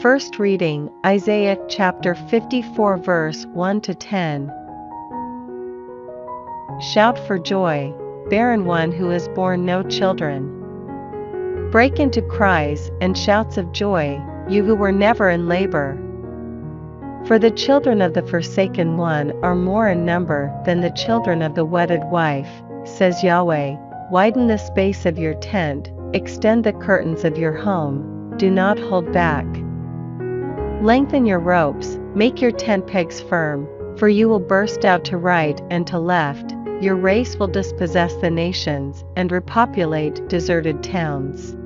First reading, Isaiah chapter 54 verse 1 to 10. Shout for joy, barren one who has borne no children. Break into cries and shouts of joy, you who were never in labor. For the children of the forsaken one are more in number than the children of the wedded wife, says Yahweh. Widen the space of your tent, extend the curtains of your home, do not hold back. Lengthen your ropes, make your tent pegs firm, for you will burst out to right and to left, your race will dispossess the nations and repopulate deserted towns.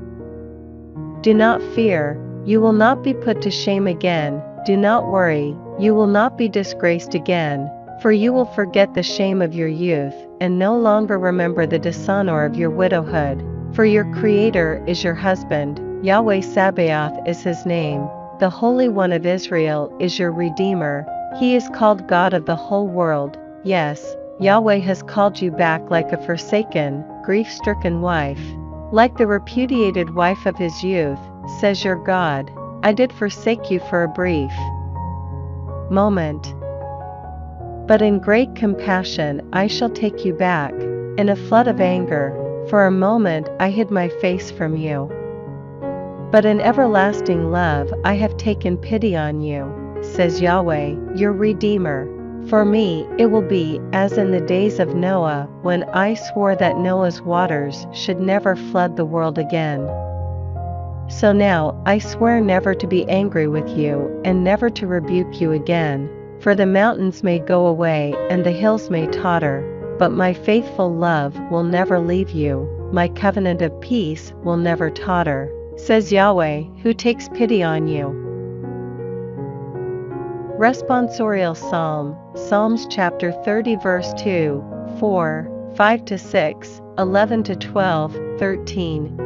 Do not fear, you will not be put to shame again, do not worry, you will not be disgraced again, for you will forget the shame of your youth, and no longer remember the dishonor of your widowhood, for your Creator is your husband, Yahweh Sabaoth is his name. The Holy One of Israel is your Redeemer, he is called God of the whole world. Yes, Yahweh has called you back like a forsaken, grief-stricken wife. Like the repudiated wife of his youth, says your God, I did forsake you for a brief moment. But in great compassion I shall take you back, in a flood of anger, for a moment I hid my face from you. But in everlasting love I have taken pity on you, says Yahweh, your Redeemer. For me it will be as in the days of Noah, when I swore that Noah's waters should never flood the world again. So now I swear never to be angry with you and never to rebuke you again, for the mountains may go away and the hills may totter, but my faithful love will never leave you, my covenant of peace will never totter, says Yahweh, who takes pity on you. Responsorial Psalm, Psalms chapter 30 verse 2, 4, 5 to 6, 11 to 12, 13.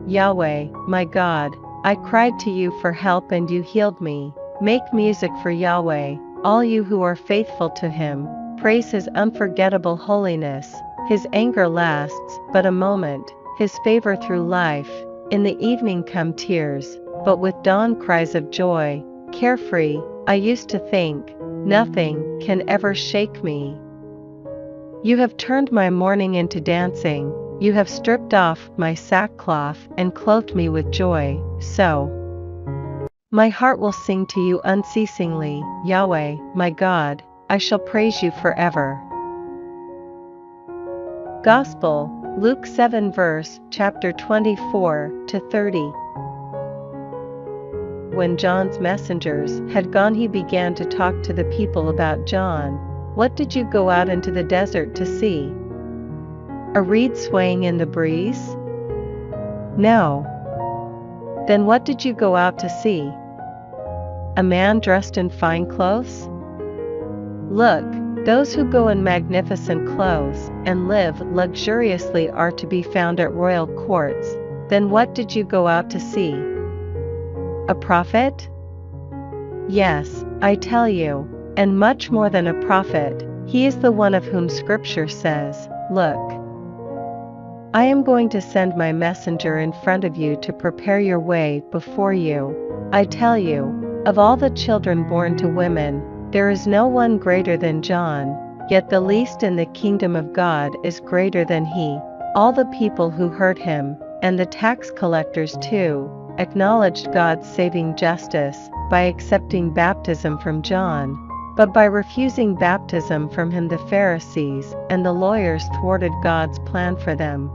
Yahweh, my God, I cried to you for help and you healed me. Make music for Yahweh, all you who are faithful to him. Praise his unforgettable holiness. His anger lasts but a moment, his favor through life. In the evening come tears, but with dawn cries of joy. Carefree, I used to think, nothing can ever shake me. You have turned my mourning into dancing, you have stripped off my sackcloth and clothed me with joy, so my heart will sing to you unceasingly, Yahweh, my God, I shall praise you forever. Gospel, Luke 7 verse, chapter 24 to 30. When John's messengers had gone, he began to talk to the people about John. What did you go out into the desert to see? A reed swaying in the breeze? No. Then what did you go out to see? A man dressed in fine clothes? Look, those who go in magnificent clothes and live luxuriously are to be found at royal courts. Then what did you go out to see? A prophet? Yes, I tell you, and much more than a prophet. He is the one of whom Scripture says, look, I am going to send my messenger in front of you to prepare your way before you. I tell you, of all the children born to women, there is no one greater than John, yet the least in the kingdom of God is greater than he. All the people who heard him, and the tax collectors too, acknowledged God's saving justice by accepting baptism from John. But by refusing baptism from him the Pharisees and the lawyers thwarted God's plan for them.